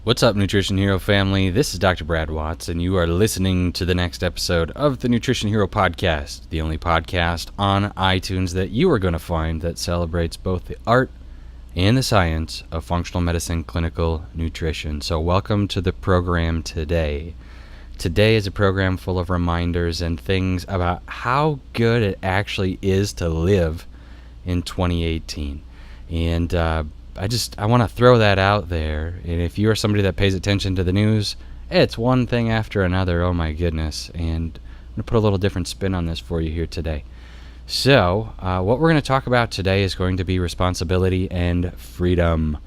What's up, Nutrition Hero family? This is Dr. Brad Watts, and you are listening to the next episode of the Nutrition Hero podcast, the only podcast on iTunes that you are going to find that celebrates both the art and the science of functional medicine clinical nutrition. So welcome to the program today. Today is a program full of reminders and things about how good it actually is to live in 2018. And I want to throw that out there. And if you are somebody that pays attention to the news, it's one thing after another. Oh my goodness. And I'm going to put a little different spin on this for you here today. So what we're going to talk about today is going to be responsibility and freedom.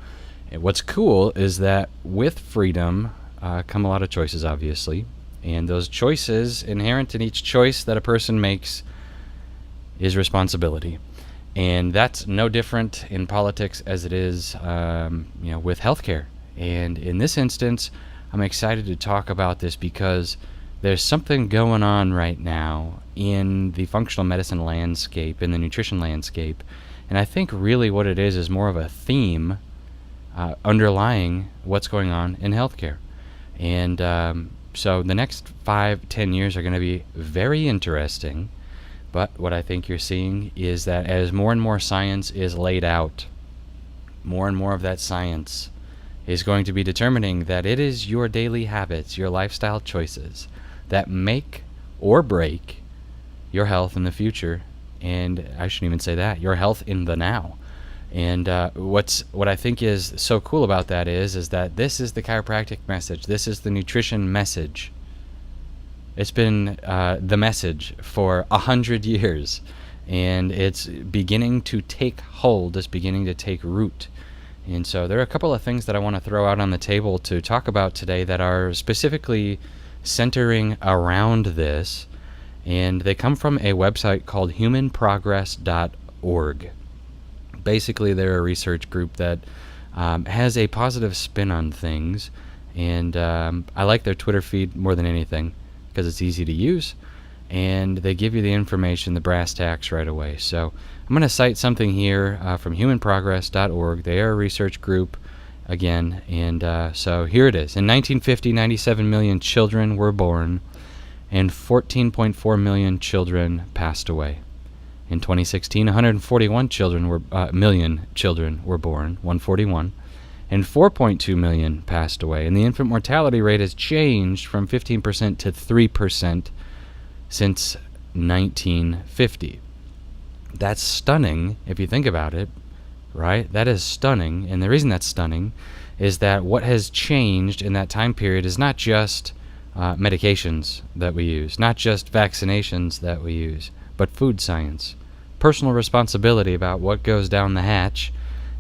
And what's cool is that with freedom come a lot of choices, obviously. And those choices, inherent in each choice that a person makes, is responsibility. And that's no different in politics as it is with healthcare. And in this instance, I'm excited to talk about this because there's something going on right now in the functional medicine landscape, in the nutrition landscape. And I think really what it is more of a theme underlying what's going on in healthcare. And so the next 5-10 years are going to be very interesting. But what I think you're seeing is that as more and more science is laid out, more and more of that science is going to be determining that it is your daily habits, your lifestyle choices that make or break your health in the future. And I shouldn't even say that, your health in the now. And what I think is so cool about that is that this is the chiropractic message. This is the nutrition message. It's been the message for 100 years, and it's beginning to take hold. It's beginning to take root. And so there are a couple of things that I want to throw out on the table to talk about today that are specifically centering around this, and they come from a website called humanprogress.org. Basically, they're a research group that has a positive spin on things, and I like their Twitter feed more than anything, because it's easy to use, and they give you the information, the brass tacks right away. So I'm going to cite something here from humanprogress.org. They are a research group, again, and so here it is. In 1950, 97 million children were born, and 14.4 million children passed away. In 2016, 141 million children were born, 141. And 4.2 million passed away. And the infant mortality rate has changed from 15% to 3% since 1950. That's stunning if you think about it, right? That is stunning. And the reason that's stunning is that what has changed in that time period is not just medications that we use, not just vaccinations that we use, but food science, personal responsibility about what goes down the hatch,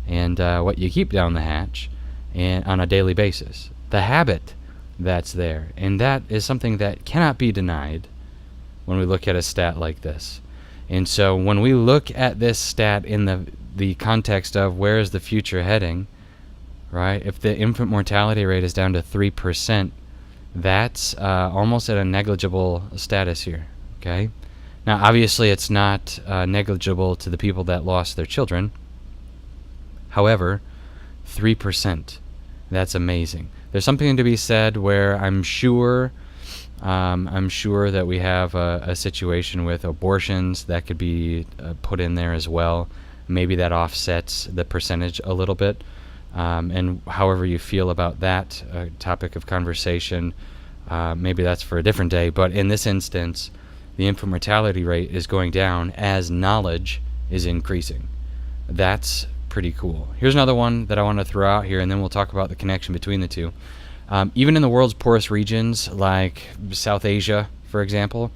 and what you keep down the hatch and on a daily basis. The habit that's there. And that is something that cannot be denied when we look at a stat like this. And so when we look at this stat in the context of where is the future heading, right? If the infant mortality rate is down to 3%, that's almost at a negligible status here, okay? Now, obviously, it's not negligible to the people that lost their children. However, 3%, that's amazing. There's something to be said where I'm sure that we have a situation with abortions that could be put in there as well. Maybe that offsets the percentage a little bit. And however you feel about that topic of conversation, maybe that's for a different day. But in this instance, the infant mortality rate is going down as knowledge is increasing. That's pretty cool. Here's another one that I want to throw out here, and then we'll talk about the connection between the two. Even in the world's poorest regions, like South Asia, for example,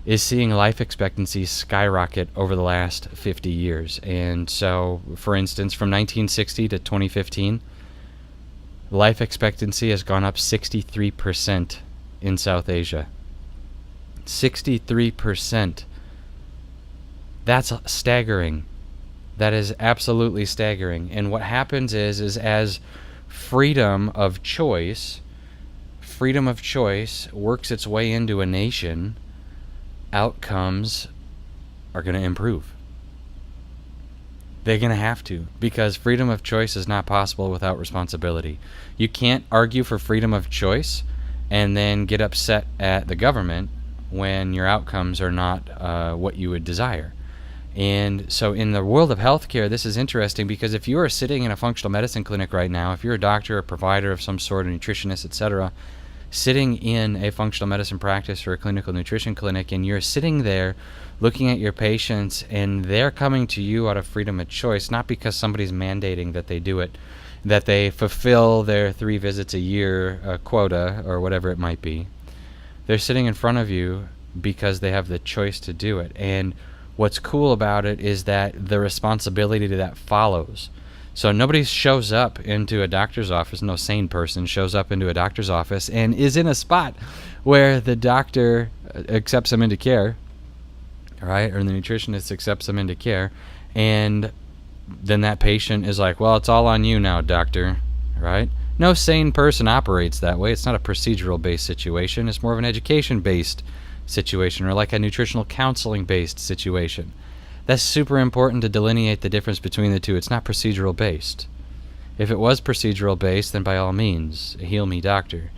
is seeing life expectancy skyrocket over the last 50 years. And so, for instance, from 1960 to 2015, life expectancy has gone up 63% in South Asia. 63%. That's staggering. That is absolutely staggering. And what happens is as freedom of choice works its way into a nation, outcomes are going to improve. They're going to have to, because freedom of choice is not possible without responsibility. You can't argue for freedom of choice and then get upset at the government when your outcomes are not what you would desire. And so in the world of healthcare, this is interesting, because if you are sitting in a functional medicine clinic right now, if you're a doctor, a provider of some sort, a nutritionist, etc., sitting in a functional medicine practice or a clinical nutrition clinic, and you're sitting there looking at your patients, and they're coming to you out of freedom of choice, not because somebody's mandating that they do it, that they fulfill their 3 visits a year quota or whatever it might be. They're sitting in front of you because they have the choice to do it. And what's cool about it is that the responsibility to that follows. So nobody shows up into a doctor's office, no sane person shows up into a doctor's office and is in a spot where the doctor accepts them into care, right? Or the nutritionist accepts them into care, and then that patient is like, well, it's all on you now, doctor, right? No sane person operates that way. It's not a procedural-based situation. It's more of an education-based situation, or like a nutritional counseling-based situation. That's super important to delineate the difference between the two. It's not procedural-based. If it was procedural-based, then by all means, heal me, doctor.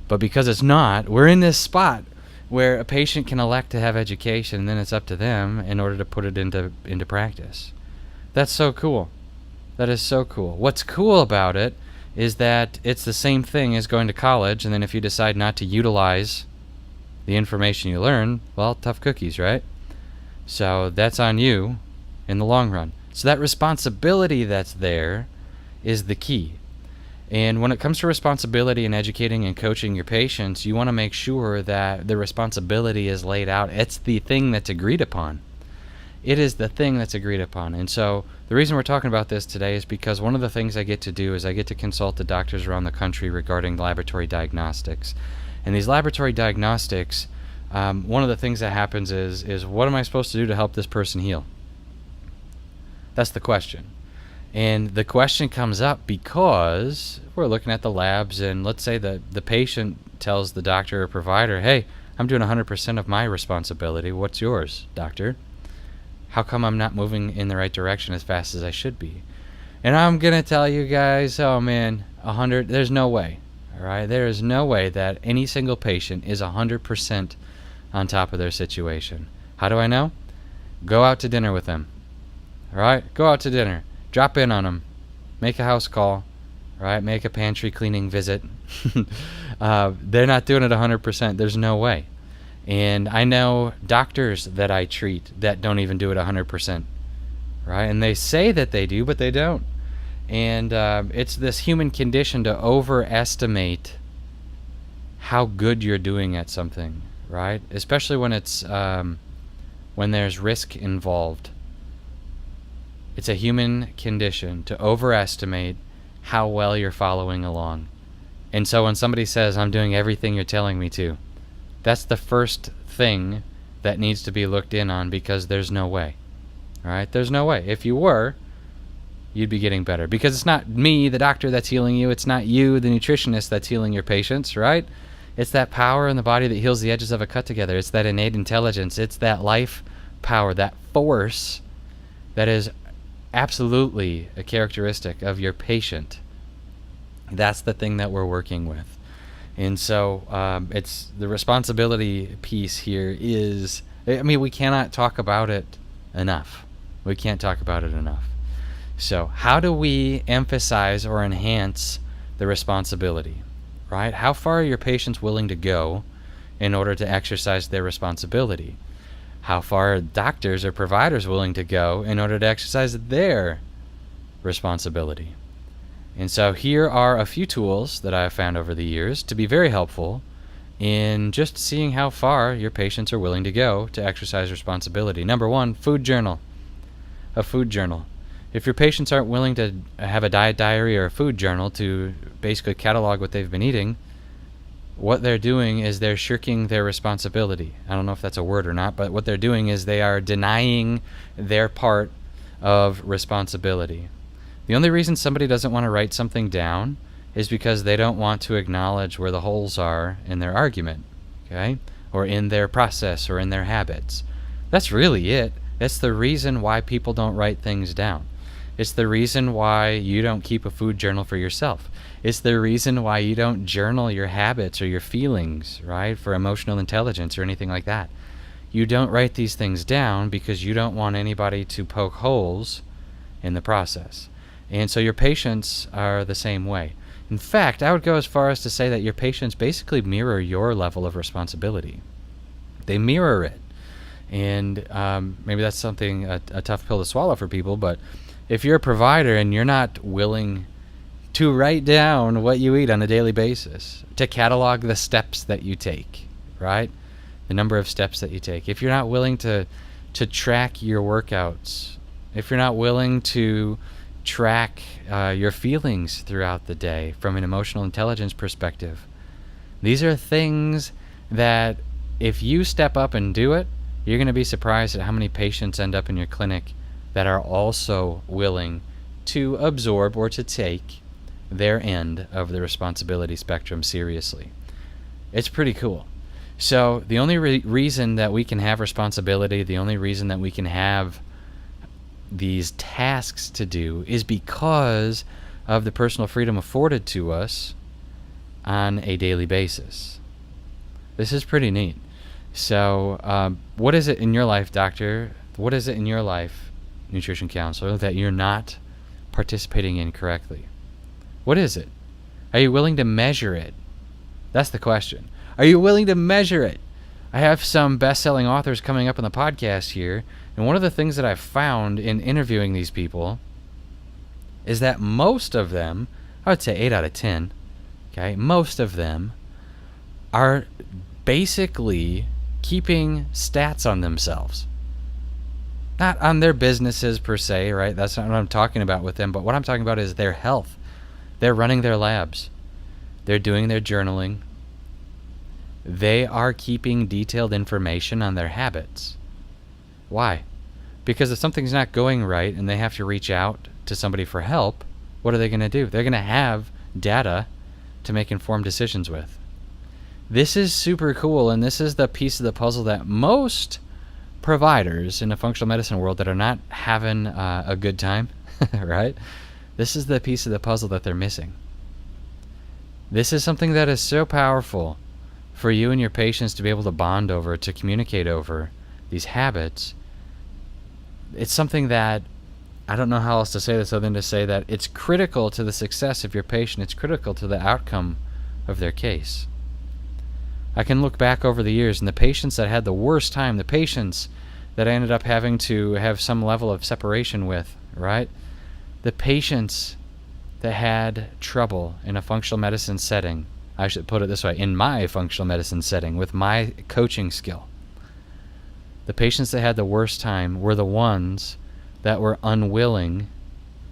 But because it's not, we're in this spot where a patient can elect to have education, and then it's up to them in order to put it into practice. That's so cool. That is so cool. What's cool about it is that it's the same thing as going to college, and then if you decide not to utilize the information you learn, well, tough cookies, right? So that's on you in the long run. So that responsibility that's there is the key. And when it comes to responsibility in educating and coaching your patients, you want to make sure that the responsibility is laid out. It's the thing that's agreed upon. It is the thing that's agreed upon. And so the reason we're talking about this today is because one of the things I get to do is I get to consult the doctors around the country regarding laboratory diagnostics. And these laboratory diagnostics, one of the things that happens is what am I supposed to do to help this person heal? That's the question. And the question comes up because we're looking at the labs, and let's say that the patient tells the doctor or provider, hey, I'm doing 100% of my responsibility. What's yours, doctor? How come I'm not moving in the right direction as fast as I should be? And I'm going to tell you guys, oh man, 100, there's no way. All right, there is no way that any single patient is 100% on top of their situation. How do I know? Go out to dinner with them. All right, go out to dinner. Drop in on them. Make a house call. All right, make a pantry cleaning visit. They're not doing it 100%. There's no way. And I know doctors that I treat that don't even do it 100%. Right, and they say that they do, but they don't. And it's this human condition to overestimate how good you're doing at something, right? Especially when it's when there's risk involved. It's a human condition to overestimate how well you're following along. And so when somebody says, I'm doing everything you're telling me to, that's the first thing that needs to be looked in on, because there's no way. All right? There's no way. If you were, you'd be getting better, because it's not me, the doctor, that's healing you. It's not you, the nutritionist, that's healing your patients, right? It's that power in the body that heals the edges of a cut together. It's that innate intelligence. It's that life power, that force that is absolutely a characteristic of your patient. That's the thing that we're working with. And so it's the responsibility piece here is, I mean, we cannot talk about it enough. We can't talk about it enough. So how do we emphasize or enhance the responsibility, right? How far are your patients willing to go in order to exercise their responsibility? How far are doctors or providers willing to go in order to exercise their responsibility? And so here are a few tools that I have found over the years to be very helpful in just seeing how far your patients are willing to go to exercise responsibility. Number one, food journal. A food journal. If your patients aren't willing to have a diet diary or a food journal to basically catalog what they've been eating, what they're doing is they're shirking their responsibility. I don't know if that's a word or not, but what they're doing is they are denying their part of responsibility. The only reason somebody doesn't want to write something down is because they don't want to acknowledge where the holes are in their argument, okay? Or in their process or in their habits. That's really it. It's the reason why people don't write things down. It's the reason why you don't keep a food journal for yourself. It's the reason why you don't journal your habits or your feelings, right, for emotional intelligence or anything like that. You don't write these things down because you don't want anybody to poke holes in the process. And so your patients are the same way. In fact, I would go as far as to say that your patients basically mirror your level of responsibility. They mirror it. And maybe that's something, a tough pill to swallow for people, but if you're a provider and you're not willing to write down what you eat on a daily basis, to catalog the steps that you take, right? The number of steps that you take. If you're not willing to track your workouts, if you're not willing to track your feelings throughout the day from an emotional intelligence perspective, these are things that if you step up and do it, you're going to be surprised at how many patients end up in your clinic that are also willing to absorb or to take their end of the responsibility spectrum seriously. It's pretty cool. So the only reason that we can have responsibility, the only reason that we can have these tasks to do is because of the personal freedom afforded to us on a daily basis. This is pretty neat. So what is it in your life, doctor? What is it in your life, nutrition counselor, that you're not participating in correctly? What is it? Are you willing to measure it? That's the question. Are you willing to measure it? I have some best-selling authors coming up on the podcast here, and one of the things that I've found in interviewing these people is that most of them, I would say 8 out of 10, okay, most of them are basically keeping stats on themselves. Not on their businesses per se, right? That's not what I'm talking about with them, but what I'm talking about is their health. They're running their labs. They're doing their journaling. They are keeping detailed information on their habits. Why? Because if something's not going right and they have to reach out to somebody for help, what are they going to do? They're going to have data to make informed decisions with. This is super cool, and this is the piece of the puzzle that most providers in the functional medicine world that are not having a good time, right? This is the piece of the puzzle that they're missing. This is something that is so powerful for you and your patients to be able to bond over, to communicate over these habits. It's something that, I don't know how else to say this other than to say that it's critical to the success of your patient. It's critical to the outcome of their case. I can look back over the years, and the patients that had the worst time, the patients that I ended up having to have some level of separation with, right? The patients that had trouble in a functional medicine setting, I should put it this way, in my functional medicine setting with my coaching skill. The patients that had the worst time were the ones that were unwilling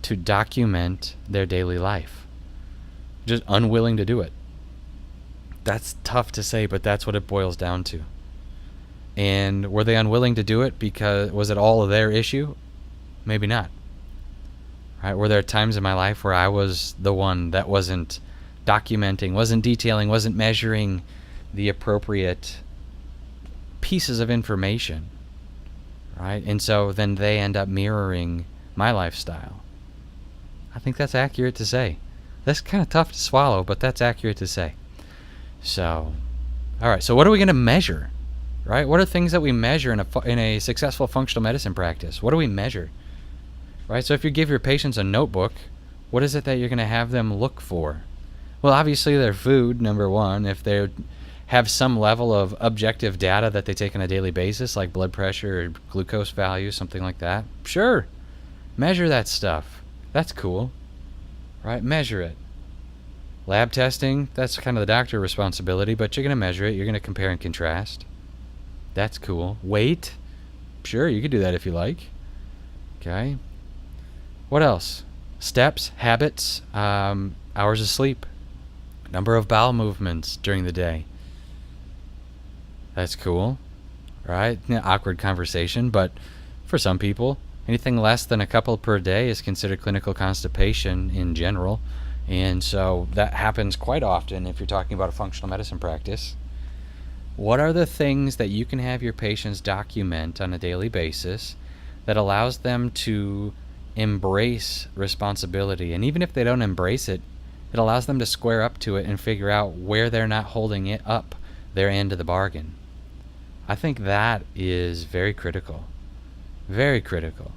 to document their daily life. Just unwilling to do it. That's tough to say, but that's what it boils down to. And were they unwilling to do it because was it all their issue? Maybe not. Right? Were there times in my life where I was the one that wasn't documenting, wasn't detailing, wasn't measuring the appropriate pieces of information, right? And so then they end up mirroring my lifestyle. I think that's accurate to say. That's kind of tough to swallow, but that's accurate to say. So, all right, so what are we going to measure, right? What are things that we measure in a successful functional medicine practice? What do we measure, right? So if you give your patients a notebook, what is it that you're going to have them look for? Well, obviously their food, number one. If they have some level of objective data that they take on a daily basis, like blood pressure or glucose values, something like that, sure, measure that stuff. That's cool, right? Measure it. Lab testing, that's kind of the doctor responsibility, but you're going to measure it. You're going to compare and contrast. That's cool. Weight, sure, you could do that if you like. Okay. What else? Steps, habits, hours of sleep, number of bowel movements during the day. That's cool, right? Awkward conversation, but for some people, anything less than a couple per day is considered clinical constipation in general. And so that happens quite often if you're talking about a functional medicine practice. What are the things that you can have your patients document on a daily basis that allows them to embrace responsibility. And even if they don't embrace it, it allows them to square up to it and figure out where they're not holding it up their end of the bargain. I think that is very critical. Very critical.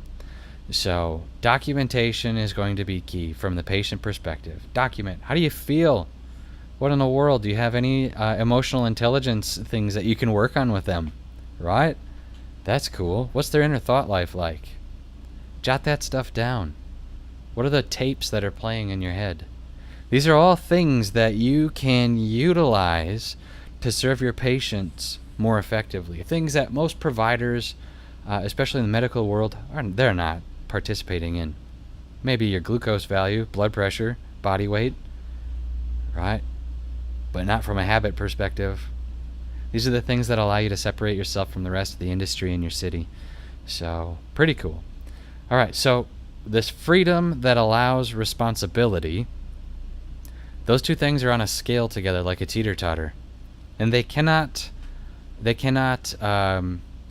So documentation is going to be key from the patient perspective. Document. How do you feel? What in the world? Do you have any emotional intelligence things that you can work on with them? Right? That's cool. What's their inner thought life like? Jot that stuff down. What are the tapes that are playing in your head? These are all things that you can utilize to serve your patients more effectively. Things that most providers, especially in the medical world, they're not participating in. Maybe your glucose value, blood pressure, body weight, right? But not from a habit perspective. These are the things that allow you to separate yourself from the rest of the industry in your city. So, pretty cool. All right, so this freedom that allows responsibility, those two things are on a scale together like a teeter-totter. And they cannot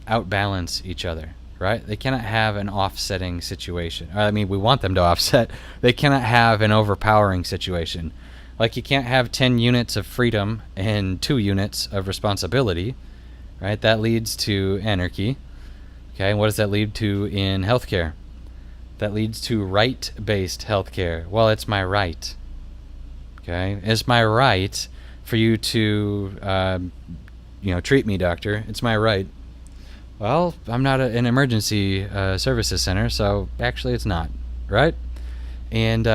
outbalance each other, right? They cannot have an offsetting situation. I mean, we want them to offset. They cannot have an overpowering situation. Like you can't have 10 units of freedom and 2 units of responsibility, right? That leads to anarchy. Okay, and what does that lead to in healthcare? That leads to right-based healthcare. Well, it's my right. Okay, it's my right for you to, treat me, doctor. It's my right. Well, I'm not an emergency services center, so actually it's not, right? And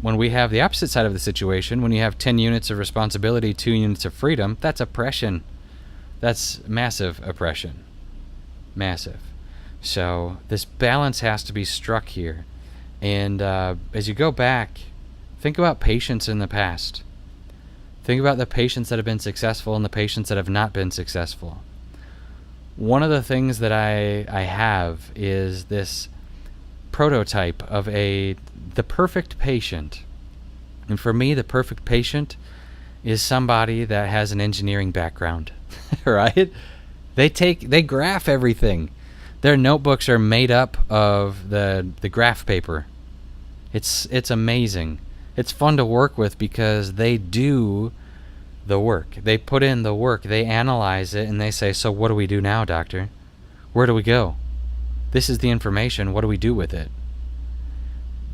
when we have the opposite side of the situation, when you have 10 units of responsibility, 2 units of freedom, that's oppression. That's massive oppression. Massive. So this balance has to be struck here. And as you go back, think about patients in the past. Think about the patients that have been successful and the patients that have not been successful. One of the things that I have is this prototype of the perfect patient. And for me, the perfect patient is somebody that has an engineering background, right? They graph everything. Their notebooks are made up of the graph paper. It's amazing. It's fun to work with because they do the work. They put in the work. They analyze it and they say, so what do we do now, doctor? Where do we go? This is the information. What do we do with it?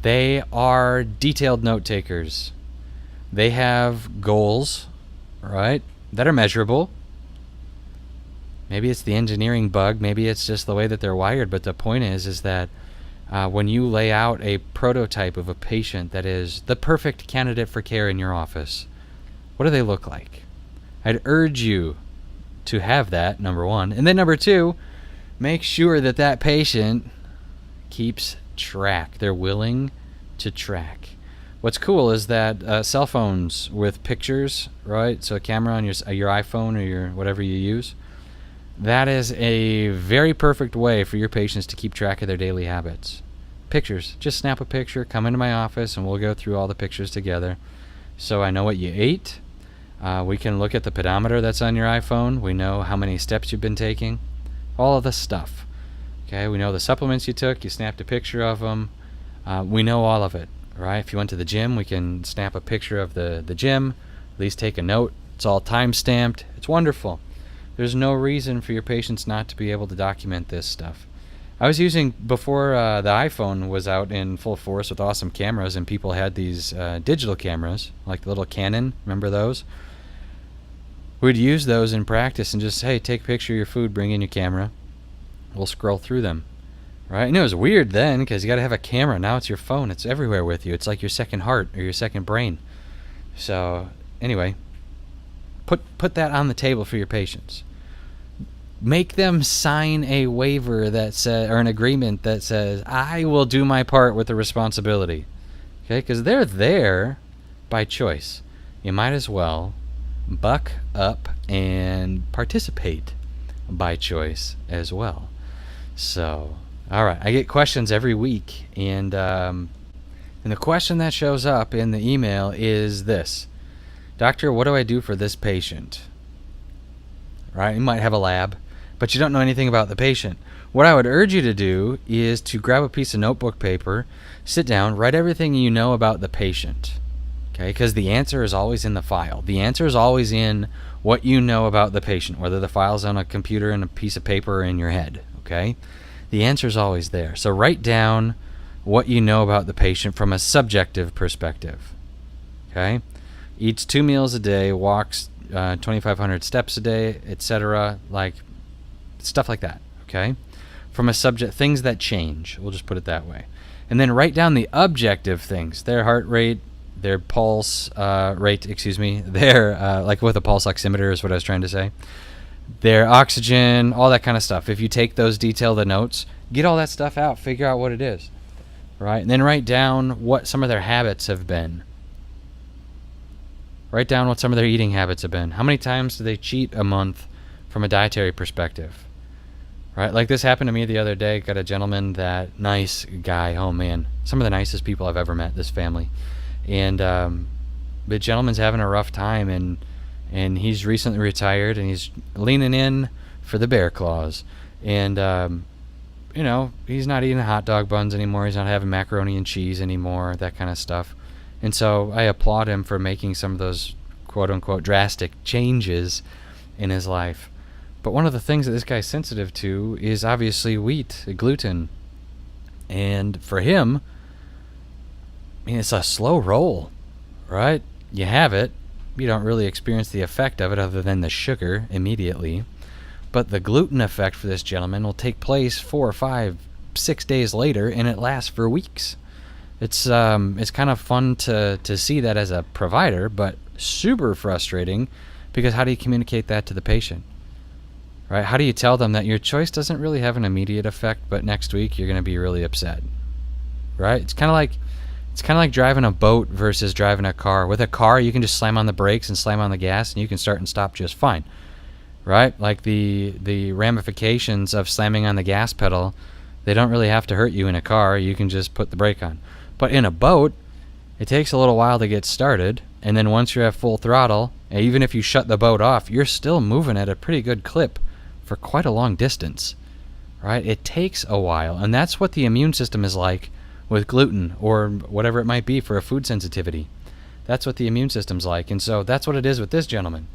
They are detailed note takers. They have goals, right, that are measurable. Maybe it's the engineering bug. Maybe it's just the way that they're wired. But the point is that when you lay out a prototype of a patient that is the perfect candidate for care in your office, what do they look like? I'd urge you to have that, number one. And then number two, make sure that that patient keeps track. They're willing to track. What's cool is that cell phones with pictures, right? So a camera on your iPhone or your whatever you use, that is a very perfect way for your patients to keep track of their daily habits. Pictures. Just snap a picture, come into my office, and we'll go through all the pictures together. So I know what you ate. We can look at the pedometer that's on your iPhone. We know how many steps you've been taking. All of the stuff. Okay, we know the supplements you took. You snapped a picture of them. We know all of it, right? If you went to the gym, we can snap a picture of the gym. At least take a note. It's all time-stamped. It's wonderful. There's no reason for your patients not to be able to document this stuff. I was using, before the iPhone was out in full force with awesome cameras and people had these digital cameras, like the little Canon, remember those? We'd use those in practice and just, hey, take a picture of your food, bring in your camera. We'll scroll through them, right? And it was weird then because you got to have a camera. Now it's your phone. It's everywhere with you. It's like your second heart or your second brain. So anyway, put that on the table for your patients. Make them sign a waiver that says, or an agreement that says, I will do my part with the responsibility. Okay, because they're there by choice. You might as well buck up and participate by choice as well. So, all right, I get questions every week, and the question that shows up in the email is this: Doctor, what do I do for this patient? Right? You might have a lab. but you don't know anything about the patient. What I would urge you to do is to grab a piece of notebook paper, sit down, write everything you know about the patient. Okay, because the answer is always in the file. The answer is always in what you know about the patient, whether the file's on a computer and a piece of paper or in your head. Okay, the answer is always there. So write down what you know about the patient from a subjective perspective. Okay, eats 2 meals a day, walks 2,500 steps a day, etc. Like stuff like that. Okay, from a subject, things that change. We'll just put it that way. And then write down the objective things: their heart rate, their pulse rate, their like with a pulse oximeter is what I was trying to say, their oxygen, all that kind of stuff. If you take those detailed notes, get all that stuff out, figure out what it is, right? And then write down what some of their habits have been. Write down what some of their eating habits have been. How many times do they cheat a month from a dietary perspective, right? Like this happened to me the other day. Got a gentleman, that nice guy, oh man, some of the nicest people I've ever met, this family. And the gentleman's having a rough time, and he's recently retired, and he's leaning in for the bear claws. And he's not eating hot dog buns anymore. He's not having macaroni and cheese anymore, that kind of stuff. And so I applaud him for making some of those quote unquote drastic changes in his life. But one of the things that this guy's sensitive to is obviously wheat, gluten. And for him, I mean, it's a slow roll, right? You have it. You don't really experience the effect of it other than the sugar immediately. But the gluten effect for this gentleman will take place 4 or 5, 6 days later, and it lasts for weeks. It's kind of fun to see that as a provider, but super frustrating, because how do you communicate that to the patient? Right? How do you tell them that your choice doesn't really have an immediate effect, but next week you're going to be really upset? Right? It's kind of like driving a boat versus driving a car. With a car, you can just slam on the brakes and slam on the gas, and you can start and stop just fine, right? Like the ramifications of slamming on the gas pedal, they don't really have to hurt you in a car. You can just put the brake on. But in a boat, it takes a little while to get started, and then once you're at full throttle, even if you shut the boat off, you're still moving at a pretty good clip for quite a long distance, right? It takes a while, and that's what the immune system is like with gluten or whatever it might be for a food sensitivity. That's what the immune system's like. And so that's what it is with this gentleman.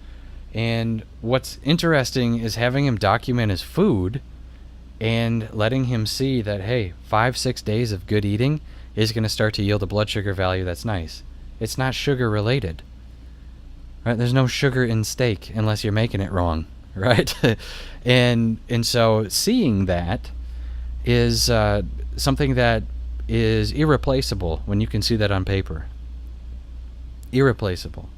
And what's interesting is having him document his food and letting him see that, hey, 5-6 days of good eating is going to start to yield a blood sugar value that's nice. It's not sugar related, right? There's no sugar in steak unless you're making it wrong, right? and so seeing that is something that is irreplaceable when you can see that on paper. Irreplaceable.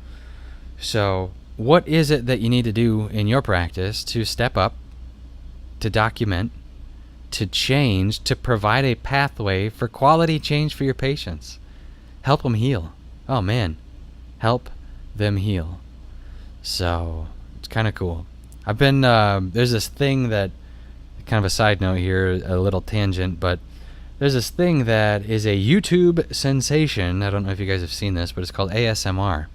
So what is it that you need to do in your practice to step up, to document, to change, to provide a pathway for quality change for your patients? Help them heal. Oh man, help them heal. So it's kind of cool. I've been, there's this thing that, kind of a side note here, a little tangent, but there's this thing that is a YouTube sensation. I don't know if you guys have seen this, but it's called ASMR.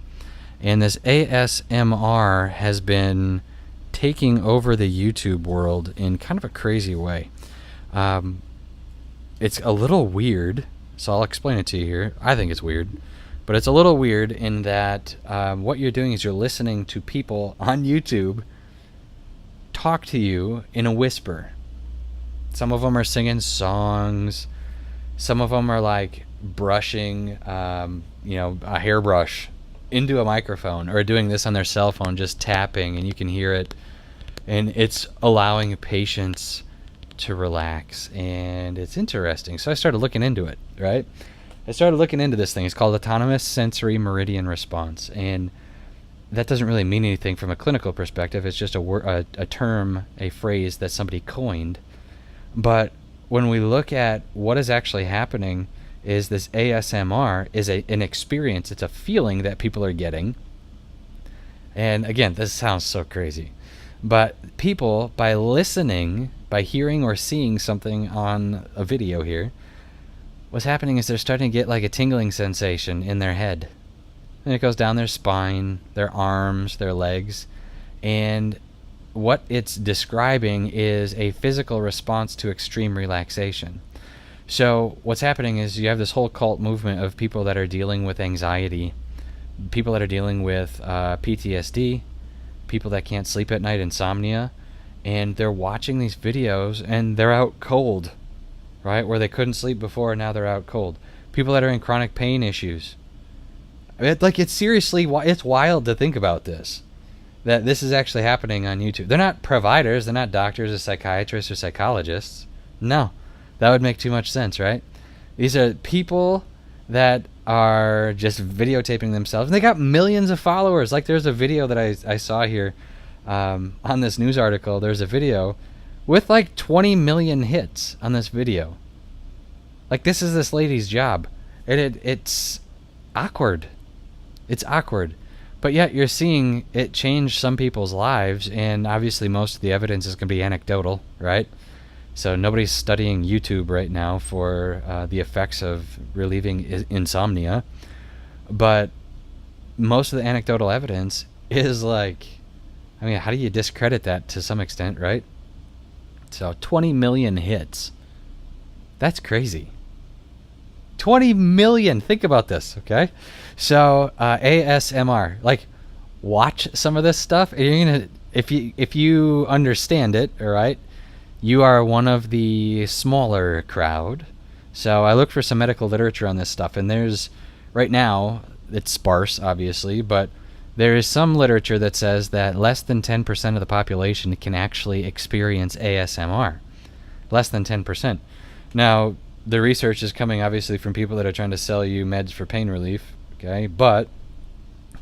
And this ASMR has been taking over the YouTube world in kind of a crazy way. It's a little weird, so I'll explain it to you here. I think it's weird, but it's a little weird in that what you're doing is you're listening to people on YouTube talk to you in a whisper. Some of them are singing songs. Some of them are like brushing, a hairbrush into a microphone, or doing this on their cell phone, just tapping, and you can hear it. And it's allowing patients to relax, and it's interesting. So I started looking into it, right? I started looking into this thing. It's called Autonomous Sensory Meridian Response, and that doesn't really mean anything from a clinical perspective. It's just a term, a phrase that somebody coined. But when we look at what is actually happening, is this ASMR is an experience. It's a feeling that people are getting. And again, this sounds so crazy, but people, by listening, by hearing or seeing something on a video here, what's happening is they're starting to get like a tingling sensation in their head. And it goes down their spine, their arms, their legs. And what it's describing is a physical response to extreme relaxation. So what's happening is you have this whole cult movement of people that are dealing with anxiety, people that are dealing with PTSD, people that can't sleep at night, insomnia, and they're watching these videos and they're out cold, right? Where they couldn't sleep before, now they're out cold. People that are in chronic pain issues. It's seriously, it's wild to think about this. That this is actually happening on YouTube. They're not providers, they're not doctors or psychiatrists or psychologists. No, that would make too much sense, right? These are people that are just videotaping themselves. And they got millions of followers. Like there's a video that I saw here on this news article. There's a video with like 20 million hits on this video. Like this is this lady's job. It's awkward. It's awkward. But yet you're seeing it change some people's lives, and obviously most of the evidence is going to be anecdotal, right? So nobody's studying YouTube right now for the effects of relieving insomnia. But most of the anecdotal evidence is like, I mean, how do you discredit that to some extent, right? So 20 million hits. That's crazy. 20 million. Think about this, okay? So ASMR, like, watch some of this stuff. And you're gonna, if you understand it, all right, you are one of the smaller crowd. So I looked for some medical literature on this stuff, and there's right now it's sparse, obviously, but there is some literature that says that less than 10% of the population can actually experience ASMR. Less than 10%. Now, the research is coming obviously from people that are trying to sell you meds for pain relief, okay? But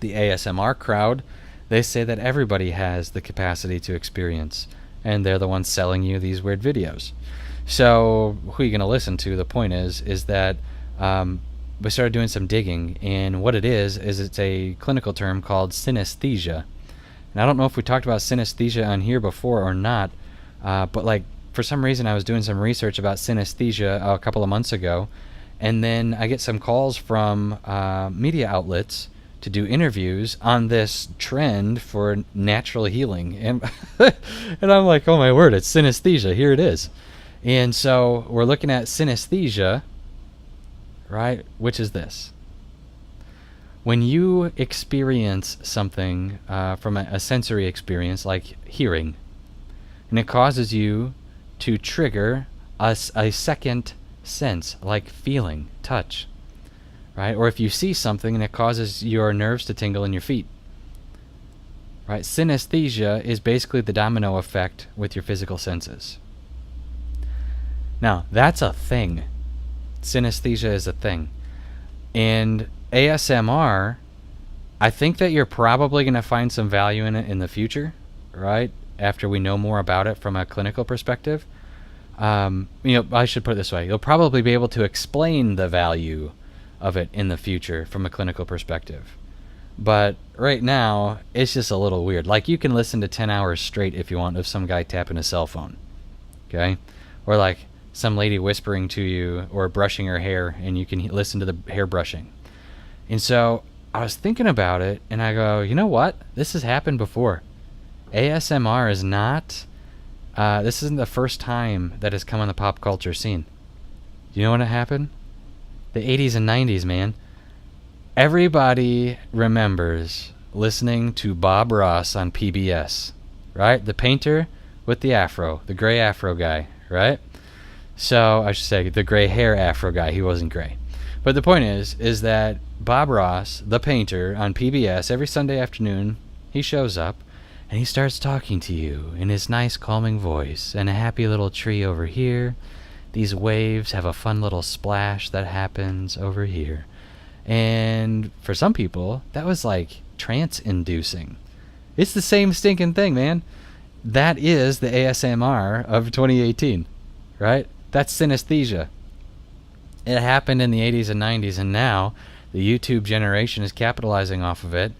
the ASMR crowd, they say that everybody has the capacity to experience, and they're the ones selling you these weird videos. So who are you going to listen to? The point is that we started doing some digging, and what it is it's a clinical term called synesthesia. And I don't know if we talked about synesthesia on here before or not, but like, for some reason I was doing some research about synesthesia a couple of months ago, and then I get some calls from media outlets to do interviews on this trend for natural healing. And and I'm like, oh my word, it's synesthesia. Here it is. And so we're looking at synesthesia, right? Which is this. When you experience something from a sensory experience like hearing, and it causes you to trigger a second sense, like feeling, touch, right? Or if you see something and it causes your nerves to tingle in your feet, right? Synesthesia is basically the domino effect with your physical senses. Now, that's a thing. Synesthesia is a thing. And ASMR, I think that you're probably going to find some value in it in the future, right? After we know more about it from a clinical perspective. I should put it this way. You'll probably be able to explain the value of it in the future from a clinical perspective. But right now, it's just a little weird. Like, you can listen to 10 hours straight if you want of some guy tapping his cell phone. Okay? Or like some lady whispering to you or brushing her hair, and you can listen to the hair brushing. And so I was thinking about it, and I go, you know what? This has happened before. ASMR is not, this isn't the first time that has come on the pop culture scene. Do you know when it happened? The 80s and 90s, man. Everybody remembers listening to Bob Ross on PBS, right? The painter with the afro, the gray afro guy, right? So I should say the gray hair afro guy. He wasn't gray. But the point is that Bob Ross, the painter, on PBS, every Sunday afternoon, he shows up and he starts talking to you in his nice calming voice, and a happy little tree over here. These waves have a fun little splash that happens over here. And for some people, that was like trance-inducing. It's the same stinking thing, man. That is the ASMR of 2018, right? That's synesthesia. It happened in the 80s and 90s, and now the YouTube generation is capitalizing off of it,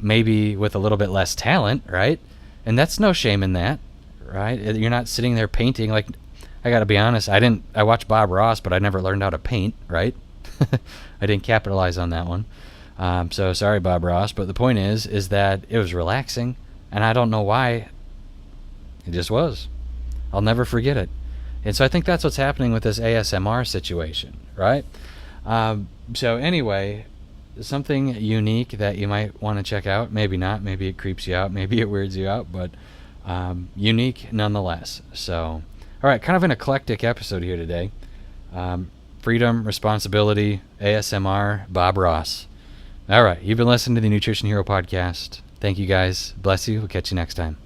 maybe with a little bit less talent, right? And that's no shame in that, right? You're not sitting there painting. Like, I got to be honest, I watched Bob Ross, but I never learned how to paint, right? I didn't capitalize on that one. So sorry, Bob Ross. But the point is that it was relaxing, and I don't know why It just was. I'll never forget it. And so I think that's what's happening with this ASMR situation, right? So anyway, something unique that you might want to check out. Maybe not. Maybe it creeps you out. Maybe it weirds you out. But unique nonetheless. So, all right, kind of an eclectic episode here today. Freedom, responsibility, ASMR, Bob Ross. All right, you've been listening to the Nutrition Hero podcast. Thank you guys. Bless you. We'll catch you next time.